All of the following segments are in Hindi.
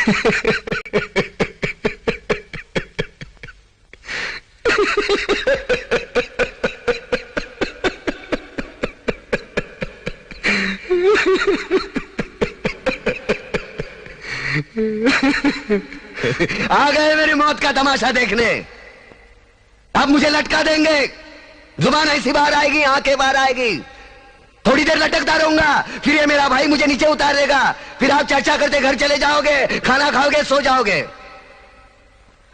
आ गए मेरी मौत का तमाशा देखने। अब मुझे लटका देंगे, जुबान ऐसी बाहर आएगी, आंखें बाहर आएगी, थोड़ी देर लटकता रहूंगा, फिर ये मेरा भाई मुझे नीचे उतार देगा, फिर आप चर्चा करते घर चले जाओगे, खाना खाओगे, सो जाओगे।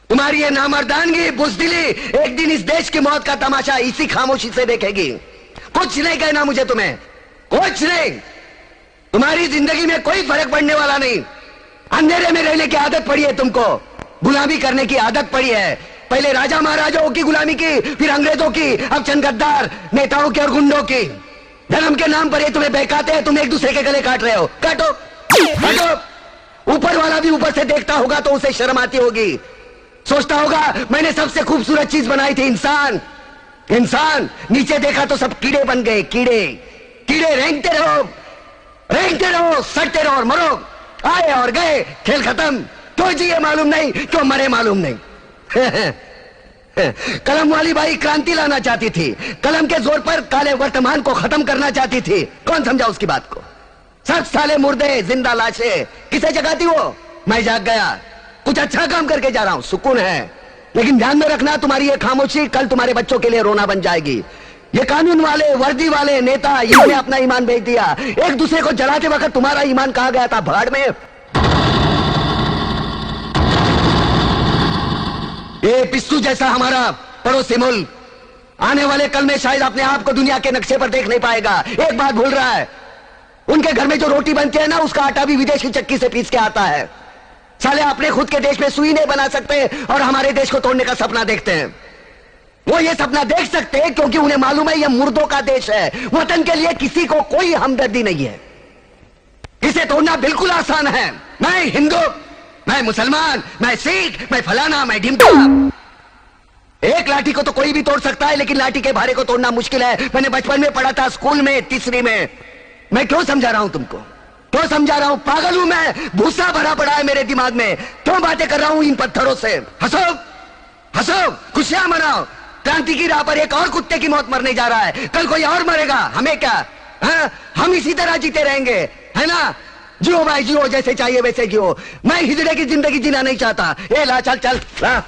तुम्हारी ये नामर्दानगी, बुज़दिली एक दिन इस देश की मौत का तमाशा इसी खामोशी से देखेगी। कुछ नहीं कहना मुझे, तुम्हें कुछ नहीं। तुम्हारी जिंदगी में कोई फर्क पड़ने वाला नहीं। अंधेरे में रहने की आदत पड़ी है तुमको, गुलामी करने की आदत पड़ी है। पहले राजा महाराजाओं की गुलामी की, फिर अंग्रेजों की, अब चंद गद्दार नेताओं की और गुंडों की। धर्म के नाम पर ये तुम्हें बहकाते हैं, तुम एक दूसरे के गले काट रहे हो। काटो काटो। ऊपर वाला भी ऊपर से देखता होगा तो उसे शर्म आती होगी, सोचता होगा मैंने सबसे खूबसूरत चीज बनाई थी, इंसान। इंसान नीचे देखा तो सब कीड़े बन गए, कीड़े कीड़े। रेंगते रहो, सड़ते रहो और मरो। आए और गए, खेल खत्म। क्यों जिए मालूम नहीं, क्यों मरे मालूम नहीं। कलम वाली बाई क्रांति लाना चाहती थी, कलम के जोर पर काले वर्तमान को खत्म करना चाहती थी। कौन समझा उसकी बात को? सब साले मुर्दे, जिंदा लाशें। किसे जगाती वो? मैं जाग गया, कुछ अच्छा काम करके जा रहा हूं, सुकून है। लेकिन ध्यान में रखना, तुम्हारी ये खामोशी कल तुम्हारे बच्चों के लिए रोना बन जाएगी। ये कानून वाले, वर्दी वाले नेता, इन्होंने अपना ईमान बेच दिया। एक दूसरे को जलाते वक्त तुम्हारा ईमान कहा गया था, भाड़ में। ये पिस्सू जैसा हमारा पड़ोसी मुल्क आने वाले कल में शायद अपने आप को दुनिया के नक्शे पर देख नहीं पाएगा। एक बात भूल रहा है, उनके घर में जो रोटी बनती है ना, उसका आटा भी विदेशी चक्की से पीस के आता है। साले अपने खुद के देश में सुई नहीं बना सकते और हमारे देश को तोड़ने का सपना देखते हैं। वो ये सपना देख सकते हैं क्योंकि उन्हें मालूम है ये मुर्दों का देश है। वतन के लिए किसी को कोई हमदर्दी नहीं है। इसे तोड़ना बिल्कुल आसान है। मैं हिंदू, मैं मुसलमान, मैं सिख, मैं फलाना, मैं ढिमका। एक लाठी को तो कोई भी तोड़ सकता है, लेकिन लाठी के भारे को तोड़ना मुश्किल है। मैंने बचपन में पढ़ा था, स्कूल में, तीसरी में। मैं क्यों समझा रहा हूं तुमको, क्यों समझा रहा हूं? पागल हूं मैं, भूसा भरा पड़ा है मेरे दिमाग में। क्यों बातें कर रहा हूं इन पत्थरों से? हंसो हंसो, खुशियां मनाओ। क्रांति की राह पर एक और कुत्ते की मौत मरने जा रहा है, कल कोई और मरेगा, हमें क्या? हाँ? हम इसी तरह जीते रहेंगे, है ना? जियो भाई जियो, जैसे चाहिए वैसे जियो। मैं हिजड़े की जिंदगी जीना नहीं चाहता। ए ला, चल चल ला।